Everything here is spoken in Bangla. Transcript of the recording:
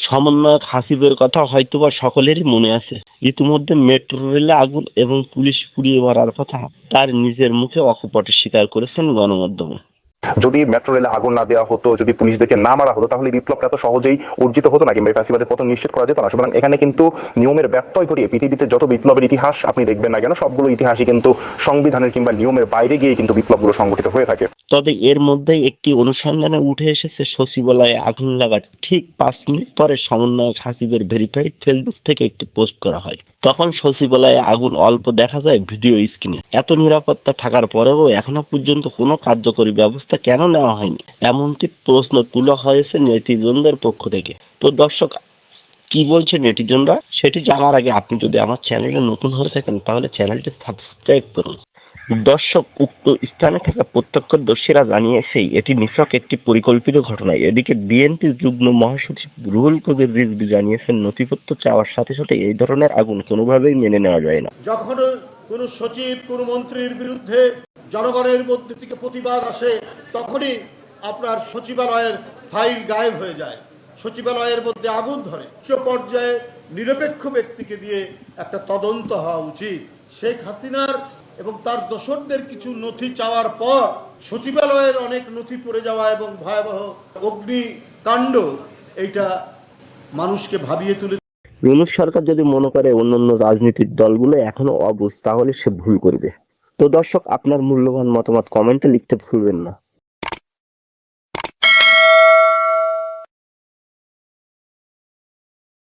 সমন্বয়ক হাসিবের কথা হয়তোবা সকলেরই মনে আছে। ইতিমধ্যে মেট্রো রেলে আগুন এবং পুলিশ পুড়িয়ে মারার কথা তার নিজের মুখে অকপটে স্বীকার করেছেন গণমাধ্যমে। যদি মেট্রো রেলে আগুন না দেওয়া হতো, যদি পুলিশদেরকে না মারা হতো, তাহলে বিপ্লবটা এত সহজেই অর্জিত হতো না, কিংবা ফ্যাসিবাদের পতন নিশ্চিত করা যেত না। সুতরাং এখানে কিন্তু নিয়মের ব্যত্যয় ঘটিয়ে পৃথিবীতে যত বিপ্লবের ইতিহাস আপনি দেখবেন না কেন, সবগুলো ইতিহাসই কিন্তু সংবিধানের কিংবা নিয়মের বাইরে গিয়ে কিন্তু বিপ্লবগুলো সংগঠিত হয়ে থাকে। তবে এর মধ্যে একটি অনুসন্ধানে উঠে এসেছে, সচিবালয়ে আগুন লাগার ঠিক 5 মিনিট পরে সমন্বয়ক হাসিবের ভেরিফাইড ফেসবুক থেকে একটি পোস্ট করা হয়। তখন সচিবালয়ে আগুন অল্প দেখা যায় ভিডিও স্ক্রিনে। এত নিরাপত্তা থাকার পরেও এখনো পর্যন্ত কোনো কার্যকরী ব্যবস্থা কেন নেওয়া হয়নি, এমনটি প্রশ্ন তোলা হয়েছে নেটিজনদের পক্ষ থেকে। তো দর্শক, কি বলছে নেটিজনরা সেটি জানার আগে আপনি যদি আমার চ্যানেলে নতুন হয়ে থাকেন তাহলে চ্যানেলটি সাবস্ক্রাইব করুন। দর্শক, উক্ত স্থানে থাকা প্রত্যক্ষদর্শীরা জানিয়েছে এটি নিছক একটি পরিকল্পিত ঘটনা। এদিকে বিএনপির যুগ্ম মহাসচিব রুহুল কবির রিজভী জানিয়েছেন, নথিপত্র চাওয়ার সাথে সাথে এই ধরনের আগুন কোনোভাবেই মেনে নেওয়া যায় না। যখন কোনো সচিব কোনো মন্ত্রীর বিরুদ্ধে জনগণের মধ্যে থেকে প্রতিবাদ আসে, তখনই আপনার সচিবালয়ের ফাইল গায়েব হয়ে যায়, সচিবালয়ের মধ্যে আগুন ধরে। উচ্চ পর্যায়ে নিরপেক্ষ ব্যক্তিকে দিয়ে একটা তদন্ত হওয়া উচিত। শেখ হাসিনার এবং তার দোসরদের কিছু নথি চাওয়ার পর সচিবালয়ের অনেক নথি পড়ে যাওয়া এবং ভয়াবহ অগ্নিকাণ্ড, এইটা মানুষকে ভাবিয়ে তুলে। ইউনূস সরকার যদি মনে করে অন্যান্য রাজনৈতিক দলগুলো এখনো অবুঝ, তাহলে সে ভুল করবে। তো দর্শক, আপনার মূল্যবান মতামত কমেন্টে লিখতে ভুলবেন না।